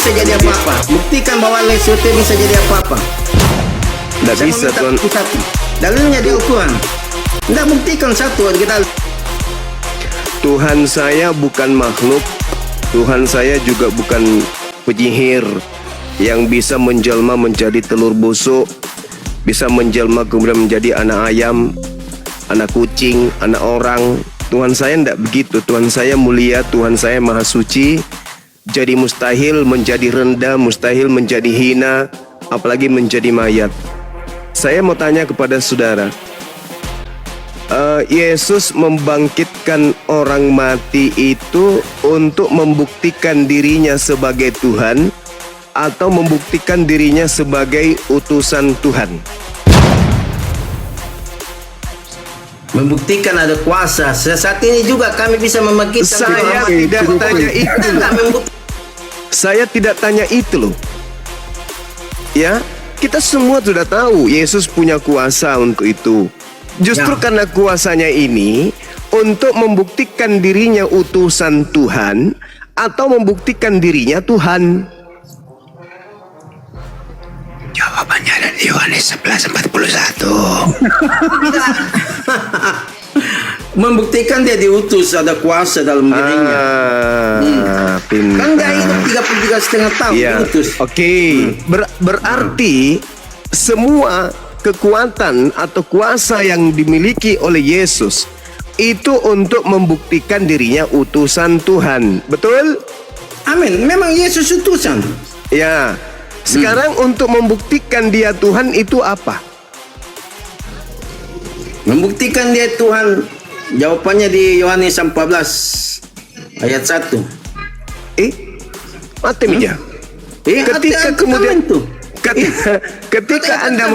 bisa jadi apa-apa. Buktikan bahwa Yesus bisa jadi apa-apa. Tidak bisa Tuhan. Satu. Dalilnya di Al-Quran. Tidak buktikan satu kita. Tuhan saya bukan makhluk. Tuhan saya juga bukan penyihir yang bisa menjelma menjadi telur busuk, bisa menjelma kemudian menjadi anak ayam, anak kucing, anak orang. Tuhan saya tidak begitu. Tuhan saya mulia, Tuhan saya maha suci. Jadi mustahil menjadi rendah, mustahil menjadi hina, apalagi menjadi mayat. Saya mau tanya kepada saudara, Yesus membangkitkan orang mati itu untuk membuktikan dirinya sebagai Tuhan atau membuktikan dirinya sebagai utusan Tuhan? Membuktikan ada kuasa. Saat ini juga kami bisa membangkitkan. Saya tidak tanya itu. Saya tidak tanya itu loh. Ya, kita semua sudah tahu Yesus punya kuasa untuk itu. Justru karena kuasanya ini untuk membuktikan dirinya utusan Tuhan atau membuktikan dirinya Tuhan. Jawabannya ada di Yohanes 11:41. Membuktikan dia diutus, ada kuasa dalam dirinya. Kan dia hidup 33,5 tahun diutus. Oke. Berarti semua kekuatan atau kuasa yang dimiliki oleh Yesus itu untuk membuktikan dirinya utusan Tuhan. Betul? Amin. Memang Yesus utusan. Ya. Sekarang untuk membuktikan dia Tuhan itu apa? Membuktikan dia Tuhan, jawabannya di Yohanes 14 ayat 1. Mati meja. Ketika kemudian ketika Anda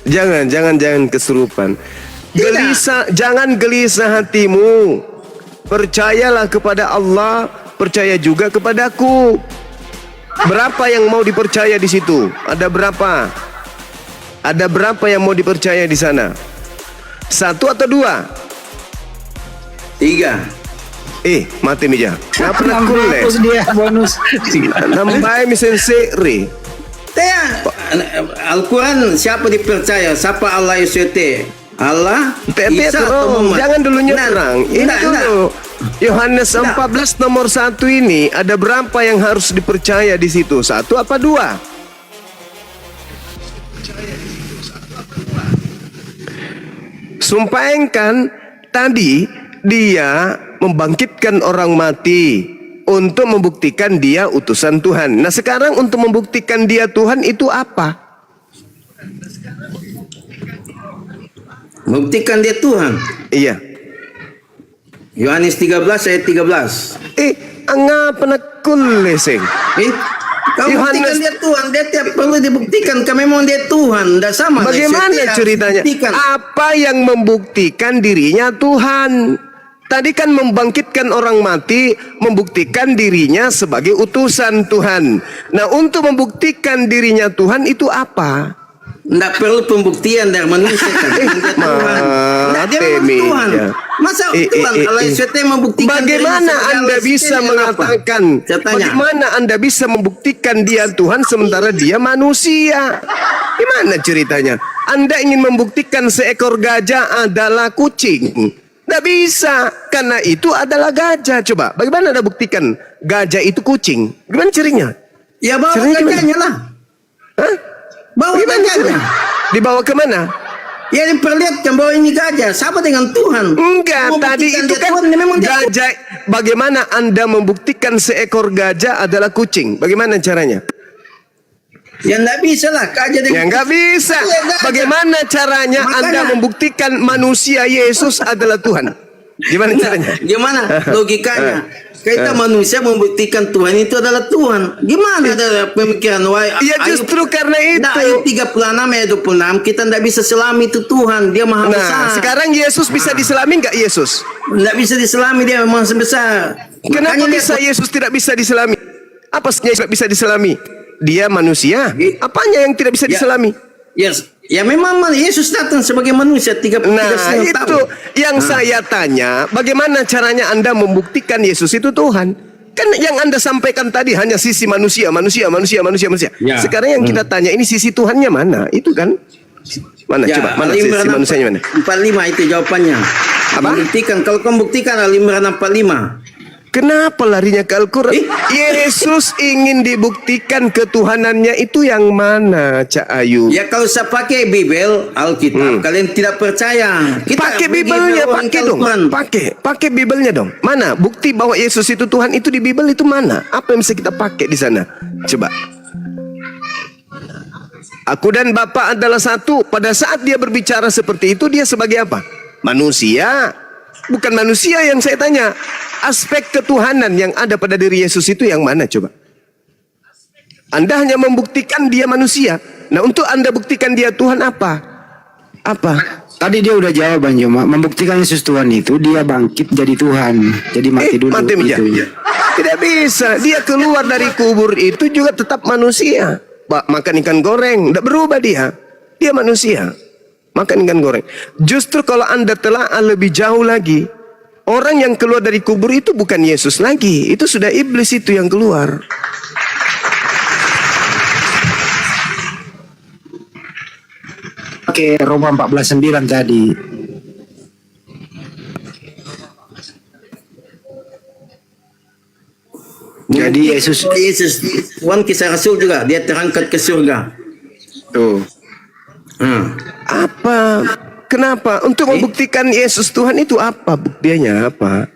jangan kesurupan. Jangan gelisah hatimu. Percayalah kepada Allah, percaya juga kepadaku. Berapa yang mau dipercaya di situ? Ada berapa? Ada berapa yang mau dipercaya di sana? 1 atau 2? 3. Mati meja. Ngapa nak kulle? Dia bonus. Nambai misense re. Al-Quran siapa dipercaya? Siapa Allah Yesus? Allah, Isa atau Muhammad? Jangan dulu nyerang. Ini dulu. Yohanes 14 nomor 1 ini ada berapa yang harus dipercaya di situ? 1 apa 2? Sumpahkan tadi dia membangkitkan orang mati untuk membuktikan dia utusan Tuhan. Nah sekarang untuk membuktikan dia Tuhan itu apa? Membuktikan dia Tuhan. Iya. Yohanes 13 ayat 13. Ngapa nak kuleseng? Kamu buktikan dia Tuhan, dia tiap perlu dibuktikan. Kamu memang dia Tuhan, tidak sama. Bagaimana ceritanya? Apa yang membuktikan dirinya Tuhan? Tadi kan membangkitkan orang mati, membuktikan dirinya sebagai utusan Tuhan. Nah, untuk membuktikan dirinya Tuhan itu apa? Tidak perlu pembuktian dari manusia kan. Tuhan. Nah, dia memang Tuhan. Masa Tuhan kalau Yesus membuktikan? Bagaimana Anda bisa mengatakan? Bagaimana Anda bisa membuktikan dia Tuhan sementara dia manusia? Gimana ceritanya? Anda ingin membuktikan seekor gajah adalah kucing? Tidak bisa, karena itu adalah gajah. Coba, bagaimana Anda buktikan gajah itu kucing? Gimana cirinya? Ya bawa gajahnya lah. Hah? Bawa gajahnya. Dibawa kemana? Ya diperlihatkan bahwa ini gajah. Sama dengan Tuhan. Enggak, tadi itu kan gajah. Bagaimana Anda membuktikan seekor gajah adalah kucing? Bagaimana caranya? Ya enggak bisa lah. Gajah dengan... Ya enggak bisa. Bagaimana caranya Anda membuktikan manusia Yesus adalah Tuhan? Gimana caranya? Gimana logikanya? Kita manusia membuktikan Tuhan itu adalah Tuhan. Gimana ada pemikiran? Ya justru karena itu. Ayat 36 ayat 26 kita tidak bisa selami itu Tuhan. Dia maha besar. Sekarang Yesus bisa diselami nggak Yesus? Tidak bisa diselami, dia memang sebesar. Kenapa bisa Yesus tidak bisa diselami? Apa tidak bisa diselami? Dia manusia. Apanya yang tidak bisa diselami? Yes. Ya memang Yesus datang sebagai manusia 33 tahun. Nah itu yang saya tanya. Bagaimana caranya Anda membuktikan Yesus itu Tuhan? Kan yang Anda sampaikan tadi hanya sisi manusia. Ya. Sekarang yang kita tanya ini sisi Tuhannya mana? Itu kan mana? Ya, Coba mana sisi manusianya mana? 45 itu jawabannya. Apa? Membuktikan, kalau kau buktikan Al-Imran 45. Kenapa larinya ke Al-Quran? Yesus ingin dibuktikan ketuhanannya itu yang mana, Cak Ayu? Ya kalau saya pakai Bible, Alkitab, kalian tidak percaya. Kita Pakai pergi Bible-nya, orang pakai ke dong. Al-Quran. Pakai Bible-nya dong. Mana bukti bahwa Yesus itu Tuhan itu di Bible itu mana? Apa yang bisa kita pakai di sana? Coba. Aku dan Bapa adalah satu. Pada saat dia berbicara seperti itu, dia sebagai apa? Manusia. Bukan manusia yang saya tanya. Aspek ketuhanan yang ada pada diri Yesus itu yang mana coba? Anda hanya membuktikan dia manusia. Nah, untuk Anda buktikan dia Tuhan apa? Apa? Tadi dia udah jawab Bang Joma. Membuktikan Yesus Tuhan itu dia bangkit jadi Tuhan. Jadi mati dulu. Mati aja. Gitu. Tidak bisa. Dia keluar dari kubur itu juga tetap manusia. Makan ikan goreng, tidak berubah dia. Dia manusia. Makan ikan goreng. Justru kalau Anda telaah lebih jauh lagi, orang yang keluar dari kubur itu bukan Yesus lagi. Itu sudah iblis itu yang keluar. Oke, Roma 14:9 tadi. Jadi Yesus Tuhan kisah Rasul juga, dia terangkat ke surga. tuh. Apa? Kenapa? Untuk membuktikan Yesus Tuhan itu apa buktinya apa?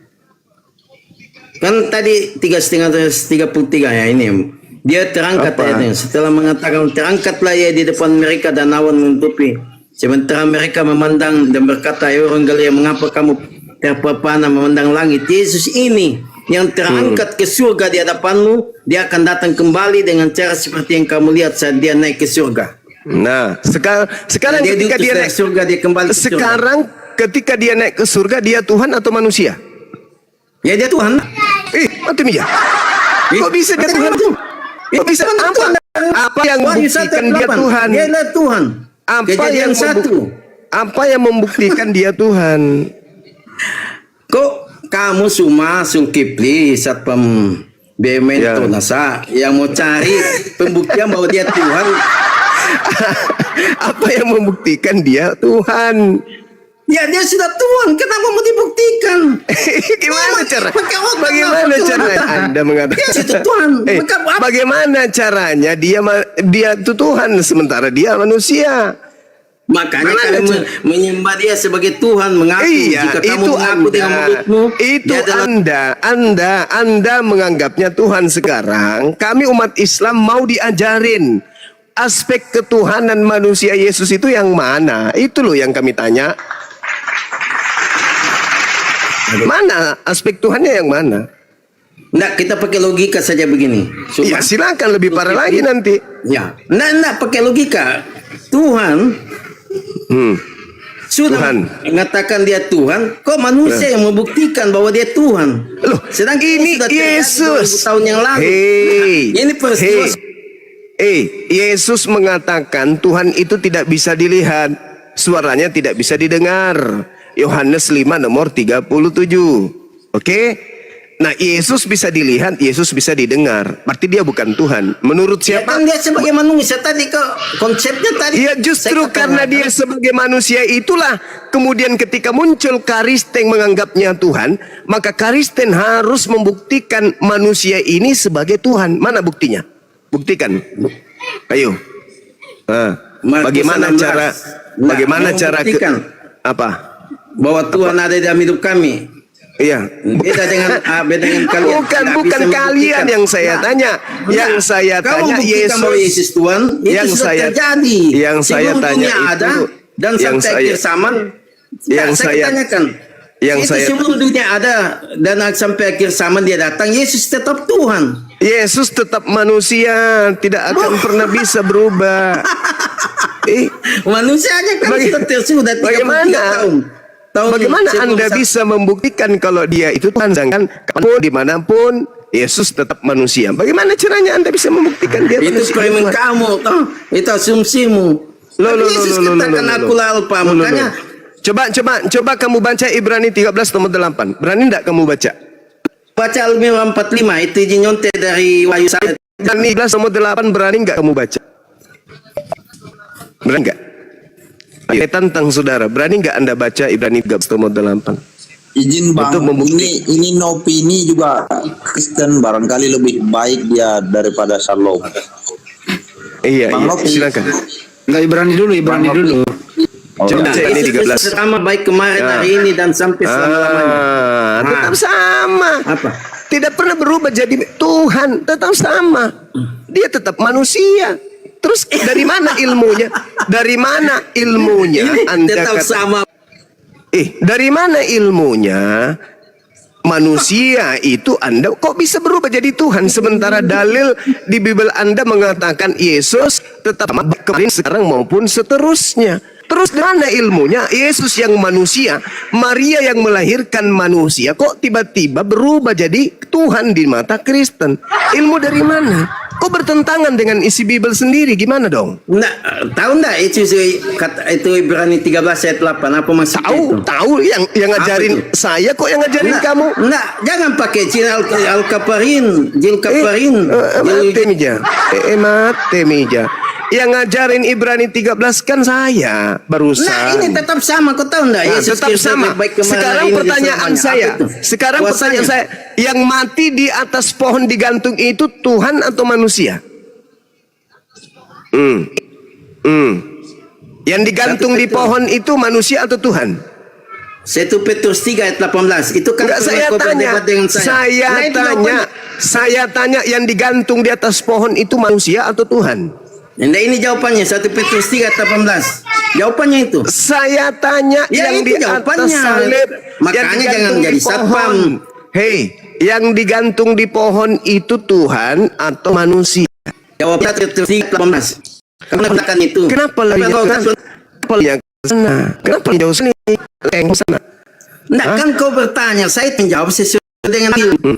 Kan tadi 3:33 ya ini. Dia terangkat ayatnya. Setelah mengatakan terangkatlah ia di depan mereka dan awan menutupi. Sementara mereka memandang dan berkata, "Ya orang Galilea, mengapa kamu terpapana memandang langit? Yesus ini yang terangkat ke surga di hadapanmu, dia akan datang kembali dengan cara seperti yang kamu lihat saat dia naik ke surga." Nah, sekarang Dia ketika diutus dia dari naik surga, dia kembali ke surga. sekarang ketika dia naik ke surga, dia Tuhan atau manusia? Ya dia Tuhan. Mati Mija. Kok bisa dia Tuhan? Kok bisa apa? Apa yang membuktikan dia Tuhan? Dia adalah Tuhan. Apa yang apa yang membuktikan dia Tuhan? Kok kamu cuma Zulkifli Satpam BUMN Ya. Nasa yang mau cari pembuktian bahwa dia Tuhan? Apa yang membuktikan dia Tuhan? Ya dia sudah Tuhan, kenapa mau dibuktikan? Gimana cara? Pakai otak, Bagaimana pakai caranya otak. Anda mengatakan? Dia sudah Tuhan. Maka apa? Bagaimana caranya dia itu Tuhan sementara dia manusia? Makanya Bagaimana kalian cara? menyembah dia sebagai Tuhan, mengaku. Iya, Jika kamu itu mengaku dengan mulutmu, itu dia adalah Anda menganggapnya Tuhan sekarang. Kami umat Islam mau diajarin aspek ketuhanan manusia Yesus itu yang mana? Itu loh yang kami tanya. Mana aspek Tuhannya yang mana? Enggak, kita pakai logika saja begini. Ya silakan lebih parah lagi nanti. Ya, enggak pakai logika. Tuhan sudah Tuhan. mengatakan dia Tuhan, kok manusia yang membuktikan bahwa dia Tuhan? Loh, sedangkan ini sudah terjadi Yesus. 2000 tahun yang lalu. Ini peristiwa. Yesus mengatakan Tuhan itu tidak bisa dilihat, suaranya tidak bisa didengar. Yohanes 5 nomor 37. Oke? Nah, Yesus bisa dilihat, Yesus bisa didengar. Berarti dia bukan Tuhan. Menurut Ya siapa? kan dia sebagai manusia tadi kok konsepnya tadi. Ya justru saya katakan, karena dia sebagai manusia itulah kemudian ketika muncul Karisten menganggapnya Tuhan, maka Karisten harus membuktikan manusia ini sebagai Tuhan. Mana buktinya? Buktikan. Ayo. Markus Bagaimana 16. cara Nah, bagaimana mau cara buktikan apa? bahwa Tuhan ada dalam hidup kami. Iya. Beda dengan kalian. Bukan Nggak bukan bisa kalian membuktikan. yang saya Nah, tanya. Yang saya kamu tanya membuktikan bahwa Yesus Tuhan, itu yang sudah saya terjadi. yang saya Sebelum tanya dunia itu ada dan yang sampai saya akhir zaman. yang Nah, saya tanyakan. yang itu saya sebelum dunia ada dan sampai akhir zaman dia datang, Yesus tetap Tuhan. Yesus tetap manusia, tidak akan pernah bisa berubah. Manusianya kan sudah tersudah 33 bagaimana? tahun. Bagaimana sebelum Anda bisa membuktikan kalau dia itu Tuhan? Sedangkan kapanpun, dimanapun, Yesus tetap manusia. Bagaimana caranya Anda bisa membuktikan dia itu manusia? eksperimen kamu, toh? Itu asumsimu. Yesus katakan aku Alfa, makanya Coba kamu baca Ibrani 13 nomor 8. Berani enggak kamu baca? baca Al-Mimah 45 itu nyontek dari Wahyu 1. Ibrani 13 nomor 8 berani nggak kamu baca? Berani nggak? Saya tantang saudara, berani nggak Anda baca Ibrani 13 nomor 8? Izin bang, Untuk membukti- ini Nopi ini juga Kristen, barangkali lebih baik dia daripada Shalom. Iya, Bang iya, Lopi. silakan. Enggak Ibrani dulu, Ibrani Bang, dulu. Coba Nah, cek ini Yesus 13. Kristus sama baik kemarin, hari ini, dan sampai selama-lamanya. Tetap sama. Apa? Tidak pernah berubah jadi Tuhan, tetap sama. Dia tetap manusia. Terus dari mana ilmunya? Dari mana ilmunya? Ini Anda tetap kata- sama. Dari mana ilmunya? Manusia itu Anda kok bisa berubah jadi Tuhan, sementara dalil di Bible Anda mengatakan Yesus tetap sama kemarin, sekarang maupun seterusnya. Terus dari mana ilmunya? Yesus yang manusia, Maria yang melahirkan manusia, kok tiba-tiba berubah jadi Tuhan di mata Kristen? Ilmu dari mana? Kok bertentangan dengan isi Bible sendiri? Gimana dong? Nah, tahu enggak itu itu Ibrani 13 ayat 8 apa maksudnya Tahu, itu? tahu yang ngajarin Apa itu? saya kok yang ngajarin Nah, kamu? Nah, jangan pakai Cina Al-Kaparin, Jil Kaparin. Mate meja. Mate meja. Yang ngajarin Ibrani 13 kan saya barusan. Nah, ini tetap sama, kau tahu enggak? Nah, Yesus tetap Kristus sama. baik kemarin, Sekarang hari ini, dan pertanyaan selamanya. saya, Apa itu? sekarang Kuasanya. pertanyaan saya, yang mati di atas pohon digantung itu Tuhan atau manusia? Yang digantung di pohon itu manusia atau Tuhan? 1 Petrus 3 ayat 18. Itu kan Enggak, pernah saya kau tanya, berdebat dengan saya. Nah, itu saya tanya yang digantung di atas pohon itu manusia atau Tuhan? Nah, ini jawabannya 1 Petrus 3 ayat 18. Jawabannya itu. Saya tanya Ya, yang itu di atas jawabannya. salib, Makanya yang jangan digantung jadi di pohon. satpam. Hei, yang digantung di pohon itu Tuhan atau manusia? Jawab 1 Petrus 3 ayat 18. Kamu katakan itu. Kenapa lari Kenapa kau ke katakan- Kenapa lari ke sana? Kenapa jauh sini? Ke sana. Nah, kan kau bertanya, saya menjawab sesuai dengan ilmu.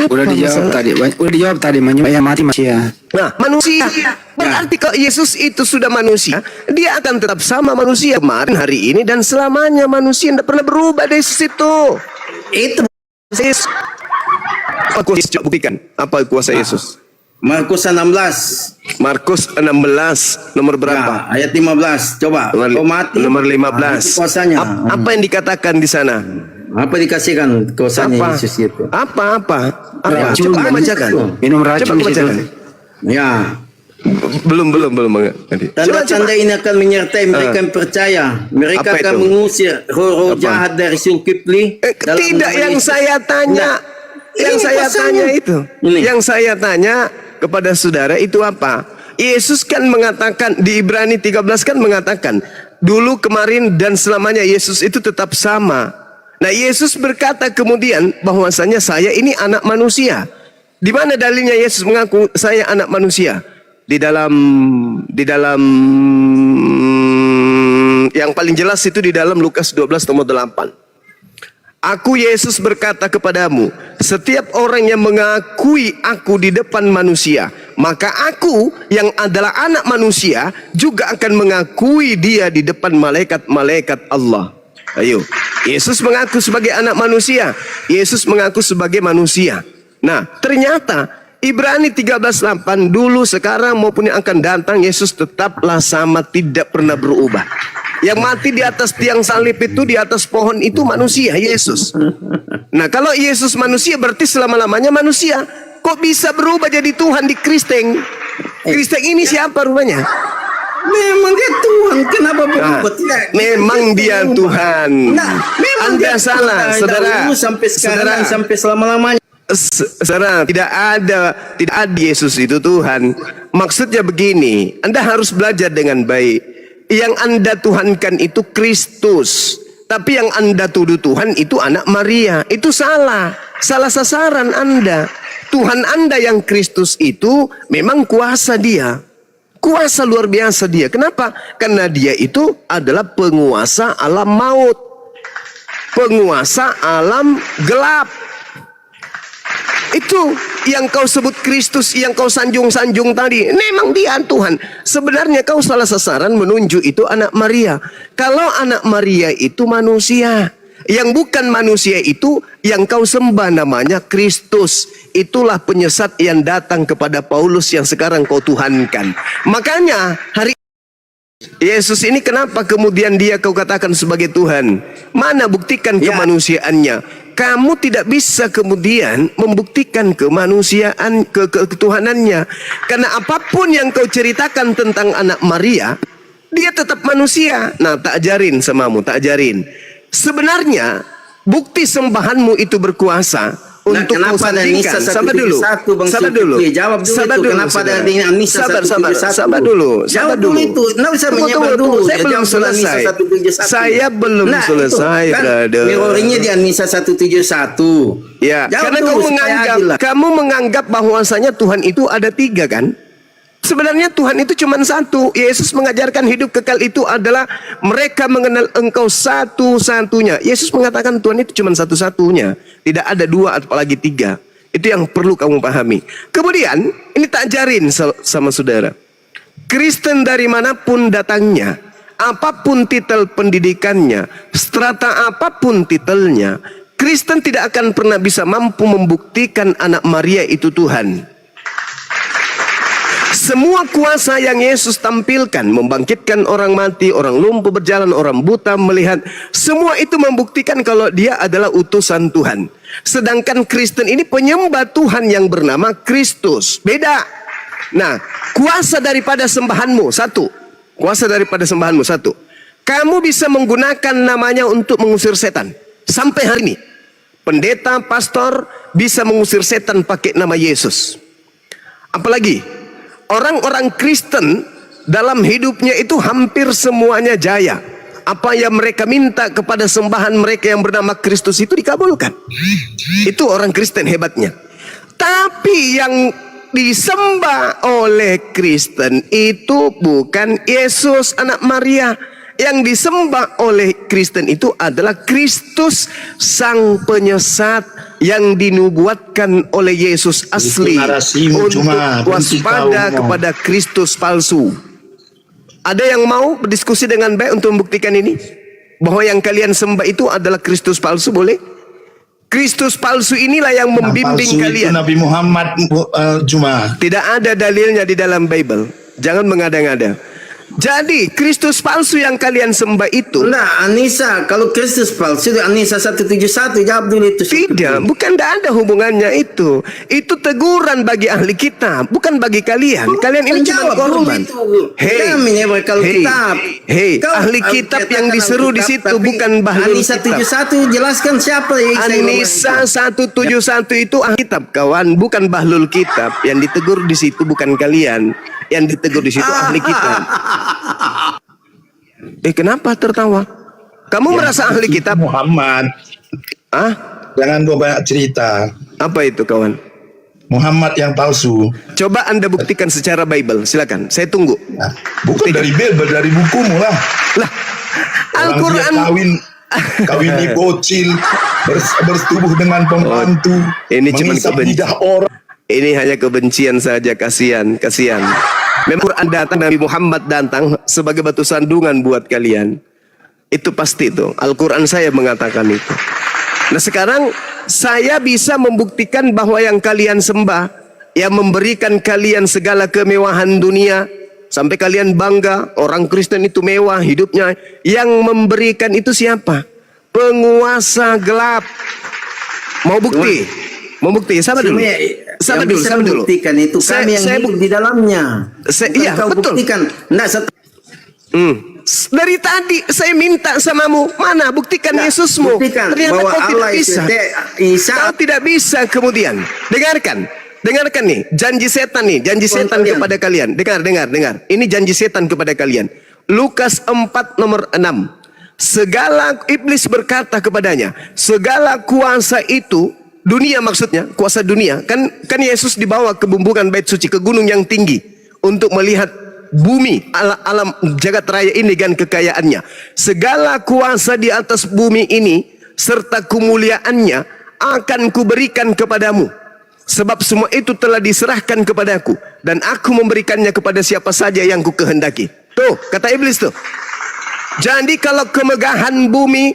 Udah dijawab masalah? tadi. Udah dijawab tadi, yang mati manusia. Nah, manusia. Berarti kalau Yesus itu sudah manusia, dia akan tetap sama manusia kemarin, hari ini, dan selamanya manusia. Tidak pernah berubah dari situ. Itu Yesus. Apa kuasa Yesus? Coba buktikan. Apa kuasa Yesus? Markus 16 Markus 16 nomor berapa? ya, ayat 15. Coba kau mati. Nomor Nah, 15. itu kuasanya. Apa yang dikatakan di sana? Apa dikasihkan kuasanya Yesus itu? Apa? Racun, Coba kan? bacakan. Minum racun Coba di situ. bacakan. Ya, Belum. tanda-tanda ini akan menyertai mereka yang percaya. Mereka Apa akan itu? mengusir roh-roh Apa? jahat dari Zulkifli. dalam Tidak nama yang Yesus. saya tanya. Nah, Yang ini saya kuasanya. tanya itu. Ini. Yang saya tanya kepada saudara itu apa? Yesus kan mengatakan di Ibrani 13 kan mengatakan dulu, kemarin, dan selamanya Yesus itu tetap sama. Nah, Yesus berkata kemudian bahwasanya saya ini anak manusia. Di mana dalilnya Yesus mengaku saya anak manusia? Di dalam yang paling jelas itu di dalam Lukas 12 nomor 8. Aku Yesus berkata kepadamu, setiap orang yang mengakui aku di depan manusia, maka aku yang adalah anak manusia juga akan mengakui dia di depan malaikat-malaikat Allah. Ayo, Yesus mengaku sebagai anak manusia, Yesus mengaku sebagai manusia. Nah, ternyata Ibrani 13:8 dulu, sekarang maupun yang akan datang, Yesus tetaplah sama, tidak pernah berubah. Yang mati di atas tiang salib itu, di atas pohon itu manusia, Yesus. Nah, kalau Yesus manusia berarti selama-lamanya manusia. Kok bisa berubah jadi Tuhan di Kristen? Kristen ini siapa rupanya? Memang dia Tuhan, kenapa Nah, berubah? Tidak, memang dia Tuhan. Nah, memang Anda dia salah, Tuhan. saudara. Dahulu sampai sekarang, Saudara. dan sampai selama-lamanya. Saudara, tidak ada Yesus itu Tuhan. Maksudnya begini, Anda harus belajar dengan baik. Yang Anda tuhankan itu Kristus, tapi yang Anda tuduh Tuhan itu anak Maria. Itu salah sasaran Anda. Tuhan Anda yang Kristus itu memang kuasa dia, kuasa luar biasa dia. Kenapa? Karena dia itu adalah penguasa alam maut, penguasa alam gelap. Itu yang kau sebut Kristus, yang kau sanjung-sanjung tadi. Memang dia Tuhan. Sebenarnya kau salah sasaran menunjuk itu anak Maria. Kalau anak Maria itu manusia, Yang bukan manusia itu yang kau sembah namanya Kristus. Itulah penyesat yang datang kepada Paulus yang sekarang kau tuhankan. Makanya hari Yesus ini kenapa kemudian dia kau katakan sebagai Tuhan? Mana buktikan kemanusiaannya? Kamu tidak bisa kemudian membuktikan kemanusiaan, ketuhanannya. Karena apapun yang kau ceritakan tentang anak Maria, dia tetap manusia. Nah, tak ajarin samamu, tak ajarin. Sebenarnya bukti sembahanmu itu berkuasa untuk kau sandingkan. Sabar dulu. Sabar dulu. Jawab dulu Sabar itu dulu. kenapa Saudara. dari Anisa Sabar dulu. Jawab dulu itu. Nggak usah menyebar dulu. Saya belum selesai. Saya belum selesai, brother. Mirroringnya di Anisa 171. Ya, Jawab karena dulu supaya adil lah. kamu menganggap bahwasanya Tuhan itu ada 3 kan? Sebenarnya Tuhan itu cuma 1. Yesus mengajarkan hidup kekal itu adalah mereka mengenal Engkau satu-satunya. Yesus mengatakan Tuhan itu cuma satu-satunya. Tidak ada 2 apalagi 3. Itu yang perlu kamu pahami. Kemudian ini tak ajarin sama saudara. Kristen dari manapun datangnya, apapun titel pendidikannya, strata apapun titelnya, Kristen tidak akan pernah bisa mampu membuktikan anak Maria itu Tuhan. Semua kuasa yang Yesus tampilkan, membangkitkan orang mati, orang lumpuh berjalan, orang buta melihat, semua itu membuktikan kalau dia adalah utusan Tuhan. Sedangkan Kristen ini penyembah Tuhan yang bernama Kristus. Beda. Nah, kuasa daripada sembahanmu 1. Kuasa daripada sembahanmu 1. Kamu bisa menggunakan namanya untuk mengusir setan. Sampai hari ini, pendeta, pastor bisa mengusir setan pakai nama Yesus. Apalagi orang-orang Kristen dalam hidupnya itu hampir semuanya jaya. Apa yang mereka minta kepada sembahan mereka yang bernama Kristus itu dikabulkan. Itu orang Kristen hebatnya. Tapi yang disembah oleh Kristen itu bukan Yesus anak Maria. Yang disembah oleh Kristen itu adalah Kristus sang penyesat yang dinubuatkan oleh Yesus asli untuk waspada kepada Kristus palsu. Ada yang mau berdiskusi dengan baik untuk membuktikan ini? Bahwa yang kalian sembah itu adalah Kristus palsu, boleh? Kristus palsu inilah yang membimbing kalian. Nabi Muhammad Juma. Tidak ada dalilnya di dalam Bible. Jangan mengada-ngada. Jadi Kristus palsu yang kalian sembah itu Nah, Anissa, kalau Kristus palsu Anissa 171, jawab dulu itu. tidak, bukan, tidak ada hubungannya itu. Itu teguran bagi ahli kitab, bukan bagi kalian. Kalian ini cuma korban. Hei, ahli kitab yang diseru di situ bukan bahlul Anissa kitab. 71 jelaskan siapa yang Anissa 171 itu ahli kitab, kawan, bukan bahlul kitab. Yang ditegur di situ bukan kalian. Yang ditegur di situ ahli kitab. Kenapa tertawa? Kamu merasa ahli kitab? Muhammad. Ah? Jangan banyak cerita. Apa itu, kawan? Muhammad yang palsu. Coba Anda buktikan secara Bible. Silakan, saya tunggu. Nah, bukan dari Bible, dari bukumu lah. Lah, Al-Quran kawin di bocil, bersetubuh dengan pembantu, ini cuma menghisap kebencian. lidah orang. Ini hanya kebencian saja, kasihan. Memang Quran datang, Nabi Muhammad datang sebagai batu sandungan buat kalian. Itu pasti itu. Al-Quran saya mengatakan itu. Nah, sekarang saya bisa membuktikan bahwa yang kalian sembah, yang memberikan kalian segala kemewahan dunia, sampai kalian bangga, orang Kristen itu mewah hidupnya. Yang memberikan itu siapa? Penguasa gelap. Mau bukti? Mau bukti? Sabar dulu. Sabar dulu. Buktikan itu kami yang hidup di dalamnya. Iya, betul. Buktikan. Dari tadi saya minta samamu, mana buktikan Yesusmu. Buktikan Ternyata bahwa kau tidak Allah bisa. Kau tidak bisa kemudian. Dengarkan nih, janji setan kepada kalian. Dengar. Ini janji setan kepada kalian. Lukas 4 nomor 6. Segala iblis berkata kepadanya, segala kuasa itu, dunia maksudnya, kuasa dunia. Kan Yesus dibawa ke bumbungan bait suci, ke gunung yang tinggi untuk melihat bumi, alam jagat raya ini dan kekayaannya. Segala kuasa di atas bumi ini serta kemuliaannya akan kuberikan kepadamu. Sebab semua itu telah diserahkan kepadaku, dan aku memberikannya kepada siapa saja yang kukehendaki. Tuh, kata iblis tuh. Jadi kalau kemegahan bumi,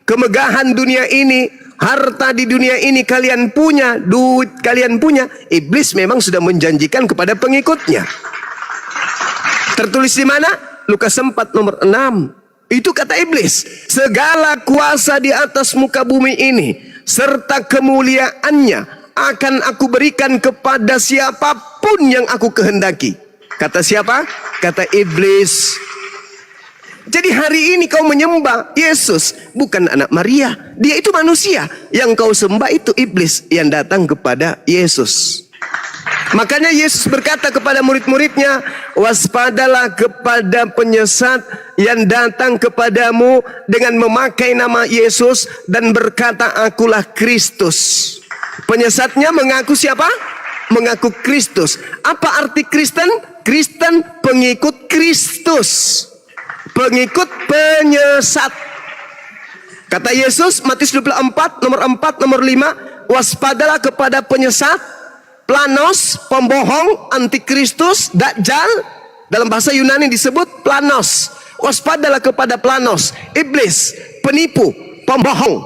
kemegahan dunia ini, harta di dunia ini kalian punya, duit kalian punya, iblis memang sudah menjanjikan kepada pengikutnya. Tertulis di mana? Lukas 4 nomor 6. Itu kata iblis, segala kuasa di atas muka bumi ini serta kemuliaannya akan aku berikan kepada siapapun yang aku kehendaki. Kata siapa? Kata iblis. Jadi hari ini kau menyembah Yesus, bukan anak Maria. Dia itu manusia. Yang kau sembah itu iblis yang datang kepada Yesus. Makanya Yesus berkata kepada murid-muridnya, waspadalah kepada penyesat yang datang kepadamu dengan memakai nama Yesus dan berkata, akulah Kristus. Penyesatnya mengaku siapa? Mengaku Kristus. Apa arti Kristen? Kristen pengikut Kristus. Pengikut penyesat. Kata Yesus, Matius 24, nomor 4, nomor 5, waspadalah kepada penyesat, planos, pembohong, antikristus, dajjal. Dalam bahasa Yunani disebut planos. Waspadalah kepada planos, iblis, penipu, pembohong,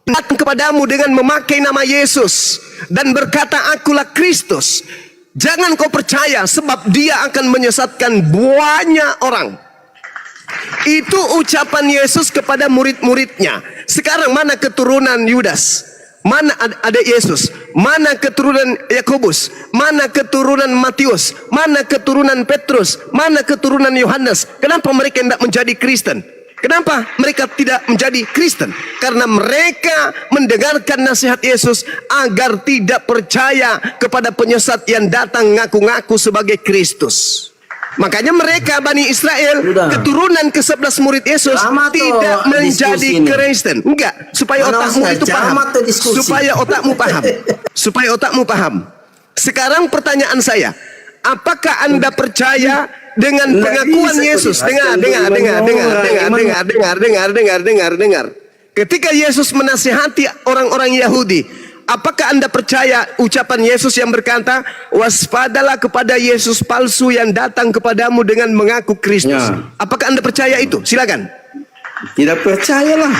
datang kepadamu dengan memakai nama Yesus dan berkata, akulah Kristus. Jangan kau percaya, sebab dia akan menyesatkan banyak orang. Itu ucapan Yesus kepada murid-muridnya. Sekarang mana keturunan Yudas? Mana ada Yesus? Mana keturunan Yakobus? Mana keturunan Matius? Mana keturunan Petrus? Mana keturunan Yohanes? Kenapa mereka tidak menjadi Kristen? Kenapa mereka tidak menjadi Kristen? Karena mereka mendengarkan nasihat Yesus agar tidak percaya kepada penyesat yang datang ngaku-ngaku sebagai Kristus. Makanya mereka Bani Israel, keturunan ke-11 murid Yesus, tidak menjadi Kristen. Enggak, supaya otakmu itu paham. Supaya otakmu paham. Supaya otakmu paham. Sekarang pertanyaan saya, apakah Anda percaya dengan pengakuan Yesus? Dengar. Ketika Yesus menasihati orang-orang Yahudi, apakah Anda percaya ucapan Yesus yang berkata, waspadalah kepada Yesus palsu yang datang kepadamu dengan mengaku Kristus? Ya. Apakah Anda percaya itu? Silakan. Tidak percayalah.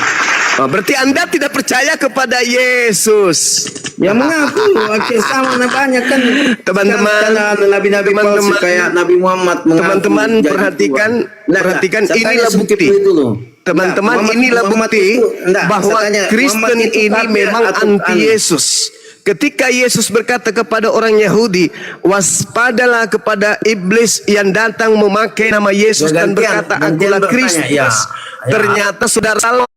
Oh, berarti Anda tidak percaya kepada Yesus. Ya mengaku, akhir sama banyak kan. Teman-teman, nabi-nabi palsu kayak Nabi Muhammad mengaku. Teman-teman perhatikan inilah bukti. Teman-teman, inilah bukti bahwa Kristen ini memang anti Yesus. Ketika Yesus berkata kepada orang Yahudi, waspadalah kepada iblis yang datang memakai nama Yesus dan berkata, akulah Kristus. Ternyata saudara